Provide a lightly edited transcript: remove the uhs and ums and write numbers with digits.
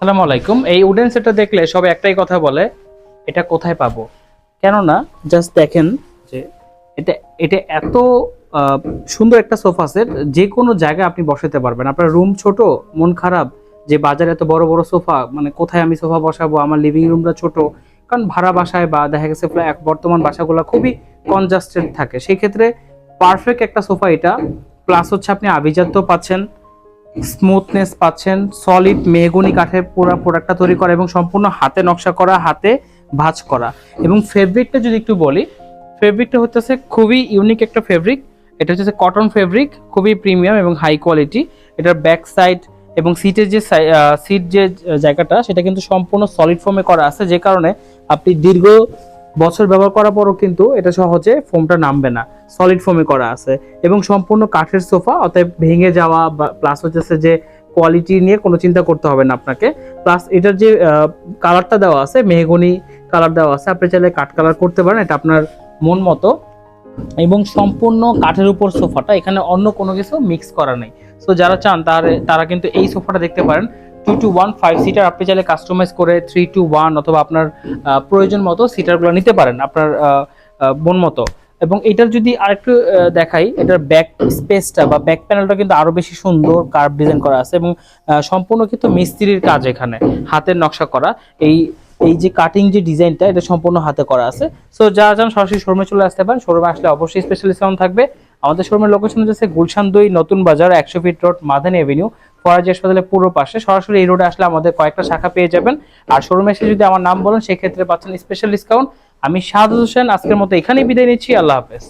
আসসালামু আলাইকুম। এই উডেন সেটটা দেখলে সবাই একটাই কথা বলে, এটা কোথায় পাবো। কেননা জাস্ট দেখেন যে এটা এটা এত আহ, সুন্দর একটা সোফা সেট, যে কোনো জায়গায় আপনি বসাতে পারবেন। আপনার রুম ছোট, মন খারাপ যে বাজারে এত বড় বড় সোফা, মানে কোথায় আমি সোফা বসাবো, আমার লিভিং রুমটা ছোট। কারণ ভাড়া বাসায় বা দেখা গেছে বর্তমান বাসাগুলো খুবই কনজাস্টেড থাকে, সেই ক্ষেত্রে পারফেক্ট একটা সোফা এটা। প্লাস হচ্ছে আপনি আভিজাত্য পাচ্ছেন, স্মুথনেস পাচ্ছেন, সলিড মেহগনি কাঠের পুরো প্রোডাক্টটা তৈরি করা এবং সম্পূর্ণ হাতে নকশা করা, হাতে ভাঁজ করা। এবং ফেব্রিকটা যদি একটু বলি, ফেব্রিকটা হচ্ছে খুবই ইউনিক একটা ফেব্রিক। এটা হচ্ছে কটন ফেব্রিক, খুবই প্রিমিয়াম এবং হাই কোয়ালিটি। এটার ব্যাক সাইড এবং সিটের যে সিট যে জায়গাটা, সেটা কিন্তু সম্পূর্ণ সলিড ফোমে করা আছে, যে কারণে আপনি দীর্ঘ বছর ব্যবহার করার পরও কিন্তু এটা সহজে ফোমটা নামবে না। সলিড ফোমে করা আছে এবং সম্পূর্ণ কাঠের সোফা, অতএব ভেঙে যাওয়া বা প্লাস হচ্ছে যে কোয়ালিটি নিয়ে কোনো চিন্তা করতে হবে না আপনাকে। প্লাস এটার যে কালারটা দেওয়া আছে, মেহগনি কালার দেওয়া আছে, আপনি চাইলে কাঠ কালার করতে পারেন, এটা আপনার মন মতো। এবং সম্পূর্ণ কাঠের উপর সোফাটা, এখানে অন্য কোনো কিছু মিক্স করা নেই। সো যারা চান তারা কিন্তু এই সোফাটা দেখতে পারেন। 2 to 1 5 সিটার, আপনি চাইলে কাস্টমাইজ করে 3 to 1 অথবা আপনার প্রয়োজন মতো সিটারগুলো নিতে পারেন আপনার মন মতো। এবং এটার যদি আরেকটু দেখাই, এটার ব্যাক স্পেসটা বা ব্যাক প্যানেলটা কিন্তু আরো বেশি সুন্দর কার্ভ ডিজাইন করা আছে এবং সম্পূর্ণ কিন্তু মিস্ত্রির কাজ, এখানে হাতের নকশা করা। এই এই যে কাটিং যে ডিজাইনটা, এটা সম্পূর্ণ হাতে করা আছে। সো যারা যান সরাসরি শোরুমে চলে আসতে পারেন। শোরুমে আসলে অবশ্যই স্পেশাল ডিসকাউন্ট থাকবে। আমাদের শোরুমের লোকেশন হচ্ছে গুলশান 2 নতুন বাজার 100 fit road, Madani Avenue, Faraji হাসপাতালের পূর্ব পাশে। সরাসরি এই রোডে আসলে আমাদের কয়েকটা শাখা পেয়ে যাবেন। আর শোরুমে এসে যদি আমার নাম বলেন, সেক্ষেত্রে পাচ্ছেন স্পেশাল ডিসকাউন্ট। আমি শাহাদ হোসেন, আজকের মতো এখানেই বিদায় নিচ্ছি। আল্লাহ হাফেজ।